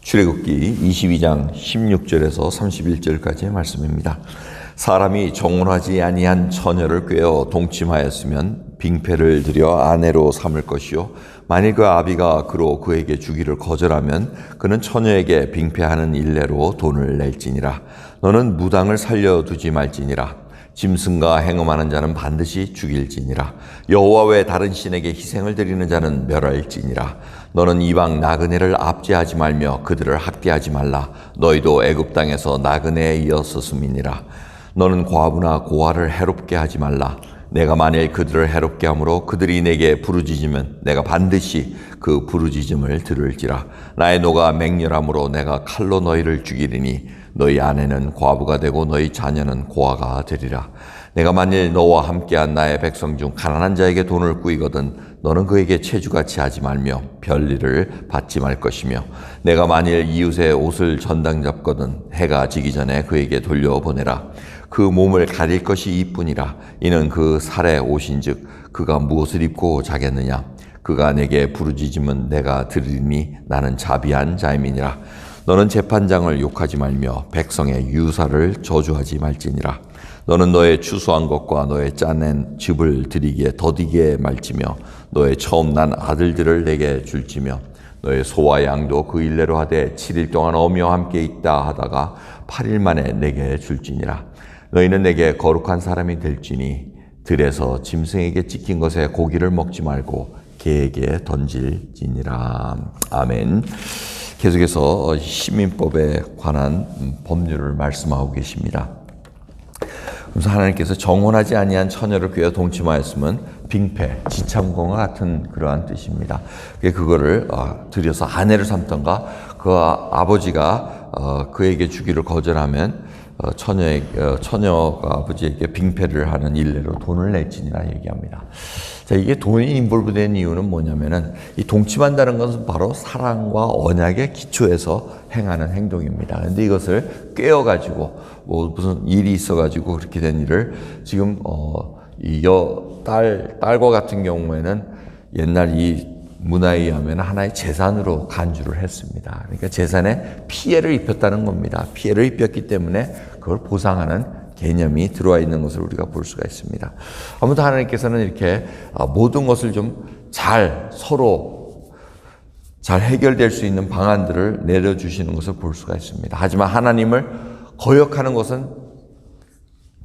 출애굽기 22장 16절에서 31절까지의 말씀입니다. 사람이 정혼하지 아니한 처녀를 꾀어 동침하였으면 빙패를 들여 아내로 삼을 것이요 만일 그 아비가 그로 그에게 주기를 거절하면 그는 처녀에게 빙패하는 일례로 돈을 낼지니라. 너는 무당을 살려두지 말지니라. 짐승과 행음하는 자는 반드시 죽일지니라. 여호와 외 다른 신에게 희생을 드리는 자는 멸할지니라. 너는 이방 나그네를 압제하지 말며 그들을 학대하지 말라. 너희도 애굽 땅에서 나그네에 이었었음이니라. 너는 과부나 고아를 해롭게 하지 말라. 내가 만일 그들을 해롭게 함으로 그들이 내게 부르짖으면 내가 반드시 그 부르짖음을 들을지라. 나의 노가 맹렬함으로 내가 칼로 너희를 죽이리니 너희 아내는 과부가 되고 너희 자녀는 고아가 되리라. 내가 만일 너와 함께한 나의 백성 중 가난한 자에게 돈을 꾸이거든 너는 그에게 체주같이 하지 말며 별일을 받지 말 것이며 내가 만일 이웃의 옷을 전당 잡거든 해가 지기 전에 그에게 돌려보내라. 그 몸을 가릴 것이 이뿐이라. 이는 그 살의 옷인즉 그가 무엇을 입고 자겠느냐. 그가 내게 부르짖으면 내가 들으리니 나는 자비한 자임이니라. 너는 재판장을 욕하지 말며 백성의 유사를 저주하지 말지니라. 너는 너의 추수한 것과 너의 짜낸 즙을 드리기에 더디게 말지며 너의 처음 난 아들들을 내게 줄지며 너의 소와 양도 그 일례로 하되 7일 동안 어미와 함께 있다 하다가 8일 만에 내게 줄지니라. 너희는 내게 거룩한 사람이 될지니 들에서 짐승에게 찢긴 것에 고기를 먹지 말고 개에게 던질지니라. 아멘. 계속해서 시민법에 관한 법률을 말씀하고 계십니다. 그래서 하나님께서 정혼하지 아니한 처녀를 꾀어 동침하였으면 빙패, 지참공과 같은 그러한 뜻입니다. 그거를 들여서 아내를 삼던가 그 아버지가 그에게 주기를 거절하면 처녀가 아버지에게 빙패를 하는 일례로 돈을 낼지니라 얘기합니다. 자, 이게 돈이 인볼브된 이유는 뭐냐면은 이 동침한다는 것은 바로 사랑과 언약의 기초에서 행하는 행동입니다. 그런데 이것을 꿰어가지고 뭐 무슨 일이 있어가지고 그렇게 된 일을 지금 딸과 같은 경우에는 옛날 이 문화에 의하면 하나의 재산으로 간주를 했습니다. 그러니까 재산에 피해를 입혔다는 겁니다. 피해를 입혔기 때문에 그걸 보상하는 개념이 들어와 있는 것을 우리가 볼 수가 있습니다. 아무튼 하나님께서는 이렇게 모든 것을 좀 서로 잘 해결될 수 있는 방안들을 내려주시는 것을 볼 수가 있습니다. 하지만 하나님을 거역하는 것은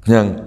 그냥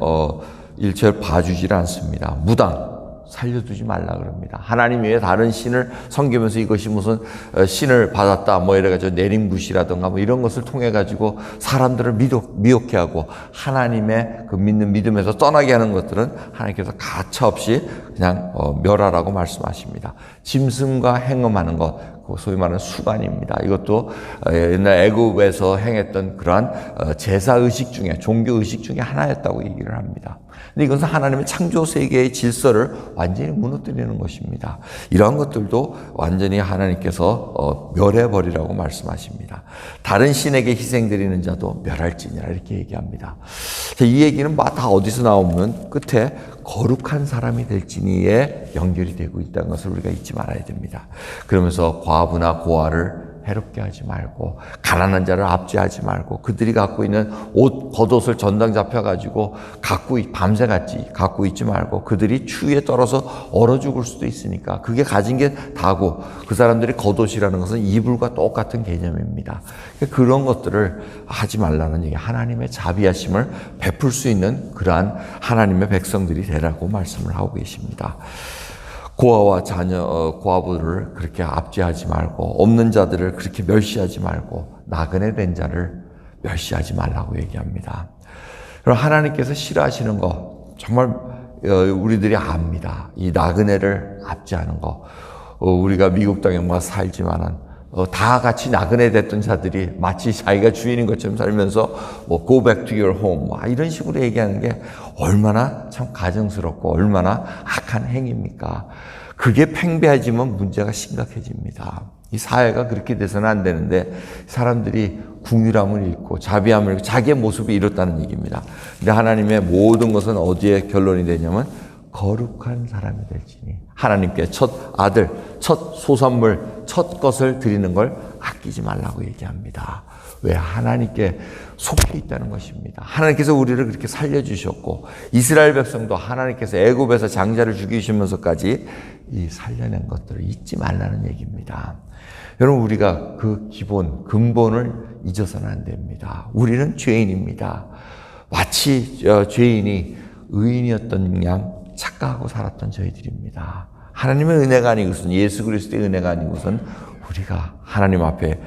일체를 봐주질 않습니다. 무당 살려두지 말라 그럽니다. 하나님 외에 다른 신을 섬기면서 이것이 무슨 신을 받았다 뭐 이래가지고 내림굿이라든가 뭐 이런 것을 통해 가지고 사람들을 미혹해 하고 하나님의 그 믿는 믿음에서 떠나게 하는 것들은 하나님께서 가차없이 그냥 멸하라고 말씀하십니다. 짐승과 행음하는 것, 소위 말하는 수반입니다. 이것도 옛날 애굽에서 행했던 그러한 제사 의식 중에 종교 의식 중에 하나였다고 얘기를 합니다. 근데 이것은 하나님의 창조 세계의 질서를 완전히 무너뜨리는 것입니다. 이러한 것들도 완전히 하나님께서 멸해버리라고 말씀하십니다. 다른 신에게 희생드리는 자도 멸할지니라 이렇게 얘기합니다. 이 얘기는 다 어디서 나오면 끝에 거룩한 사람이 될지니에 연결이 되고 있다는 것을 우리가 잊지 말아야 됩니다. 그러면서 과부나 고아를 해롭게 하지 말고 가난한 자를 압제하지 말고 그들이 갖고 있는 겉옷을 전당 잡혀가지고 밤새같이 갖고 있지 말고 그들이 추위에 떨어서 얼어 죽을 수도 있으니까 그게 가진 게 다고 그 사람들이 겉옷이라는 것은 이불과 똑같은 개념입니다. 그런 것들을 하지 말라는 얘기, 하나님의 자비하심을 베풀 수 있는 그러한 하나님의 백성들이 되라고 말씀을 하고 계십니다. 고아와 자녀, 고아부를 그렇게 압제하지 말고 없는 자들을 그렇게 멸시하지 말고 나그네 된 자를 멸시하지 말라고 얘기합니다. 그럼 하나님께서 싫어하시는 거 정말 우리들이 압니다. 이 나그네를 압제하는 거. 우리가 미국 땅에 살지만은 다 같이 나그네 됐던 자들이 마치 자기가 주인인 것처럼 살면서 go back to your home 이런 식으로 얘기하는 게 얼마나 참 가증스럽고 얼마나 악한 행위입니까? 그게 팽배해지면 문제가 심각해집니다. 이 사회가 그렇게 돼서는 안 되는데 사람들이 궁휼함을 잃고 자비함을 잃고 자기의 모습이 이렇다는 얘기입니다. 근데 하나님의 모든 것은 어디에 결론이 되냐면 거룩한 사람이 될지니 하나님께 첫 아들, 첫 소산물, 첫 것을 드리는 걸 아끼지 말라고 얘기합니다. 왜? 하나님께 속해 있다는 것입니다. 하나님께서 우리를 그렇게 살려주셨고 이스라엘 백성도 하나님께서 애굽에서 장자를 죽이시면서까지 이 살려낸 것들을 잊지 말라는 얘기입니다. 여러분, 우리가 그 기본, 근본을 잊어서는 안 됩니다. 우리는 죄인입니다. 마치 죄인이 의인이었던 양 착각하고 살았던 저희들입니다. 하나님의 은혜가 아니고선, 예수 그리스도의 은혜가 아니고선 우리가 하나님 앞에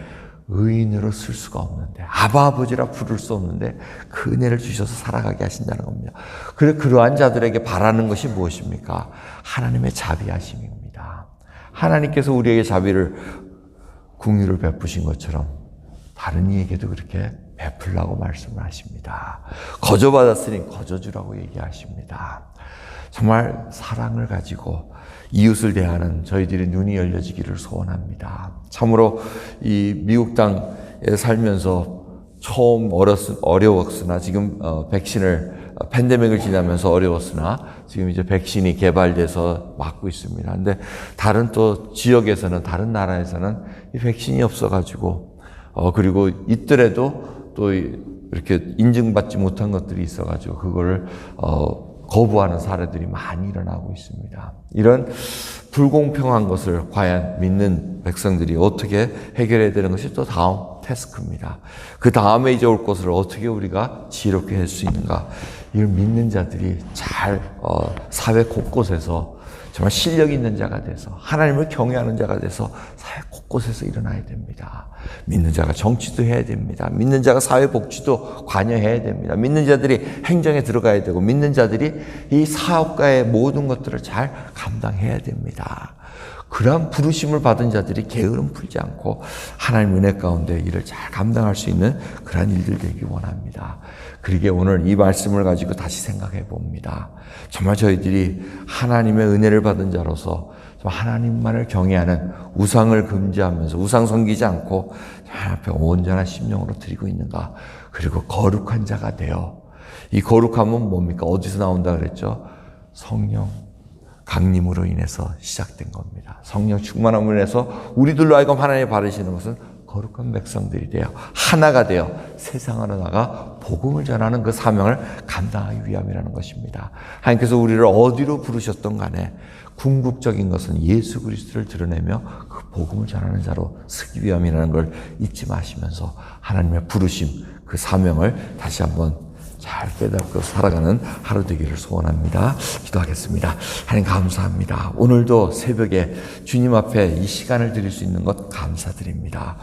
의인으로 쓸 수가 없는데, 아바 아버지라 부를 수 없는데 그 은혜를 주셔서 살아가게 하신다는 겁니다. 그러한 자들에게 바라는 것이 무엇입니까? 하나님의 자비하심입니다. 하나님께서 우리에게 자비를, 긍휼을 베푸신 것처럼 다른 이에게도 그렇게 베풀라고 말씀을 하십니다. 거저받았으니 거저주라고 얘기하십니다. 정말 사랑을 가지고 이웃을 대하는 저희들의 눈이 열려지기를 소원합니다. 참으로 이 미국 땅에 살면서 처음 어려웠으나 지금 팬데믹을 지나면서 어려웠으나 지금 이제 백신이 개발돼서 맞고 있습니다. 근데 다른 또 지역에서는, 다른 나라에서는 이 백신이 없어가지고 그리고 있더라도 또 이렇게 인증받지 못한 것들이 있어가지고 그거를 거부하는 사례들이 많이 일어나고 있습니다. 이런 불공평한 것을 과연 믿는 백성들이 어떻게 해결해야 되는 것이 또 다음 태스크입니다. 그 다음에 이제 올 것을 어떻게 우리가 지혜롭게 할 수 있는가. 이걸 믿는 자들이 잘 사회 곳곳에서 정말 실력 있는 자가 돼서 하나님을 경외하는 자가 돼서 사회 곳곳에서 일어나야 됩니다. 믿는 자가 정치도 해야 됩니다. 믿는 자가 사회복지도 관여해야 됩니다. 믿는 자들이 행정에 들어가야 되고 믿는 자들이 이 사업가의 모든 것들을 잘 감당해야 됩니다. 그러한 부르심을 받은 자들이 게으름 풀지 않고 하나님 은혜 가운데 일을 잘 감당할 수 있는 그러한 일들 되기 원합니다. 그러기에 오늘 이 말씀을 가지고 다시 생각해 봅니다. 정말 저희들이 하나님의 은혜를 받은 자로서 하나님만을 경외하는, 우상을 금지하면서 우상 섬기지 않고 하나님 앞에 온전한 심령으로 드리고 있는가. 그리고 거룩한 자가 되어, 이 거룩함은 뭡니까? 어디서 나온다 그랬죠? 성령 강림으로 인해서 시작된 겁니다. 성령 충만함으로 인해서 우리들로 하여금 하나님이 바르시는 것은 거룩한 백성들이 되어 하나가 되어 세상으로 나가 복음을 전하는 그 사명을 감당하기 위함이라는 것입니다. 하나님께서 우리를 어디로 부르셨던 간에 궁극적인 것은 예수 그리스도를 드러내며 그 복음을 전하는 자로 쓰기 위함이라는 걸 잊지 마시면서 하나님의 부르심, 그 사명을 다시 한번 잘 깨닫고 살아가는 하루 되기를 소원합니다. 기도하겠습니다. 하나님 감사합니다. 오늘도 새벽에 주님 앞에 이 시간을 드릴 수 있는 것 감사드립니다.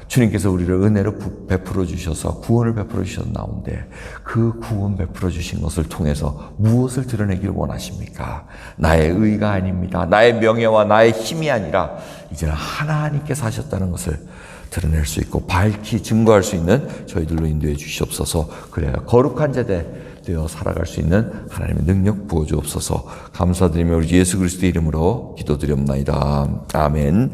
주님께서 우리를 은혜로 베풀어 주셔서 구원을 베풀어 주셨나온데 그 구원 베풀어 주신 것을 통해서 무엇을 드러내기를 원하십니까? 나의 의가 아닙니다. 나의 명예와 나의 힘이 아니라 이제는 하나님께서 하셨다는 것을 드러낼 수 있고 밝히 증거할 수 있는 저희들로 인도해 주시옵소서. 그래야 거룩한 자들 되어 살아갈 수 있는 하나님의 능력 부어 주옵소서. 감사드리며 우리 예수 그리스도의 이름으로 기도드리옵나이다. 아멘.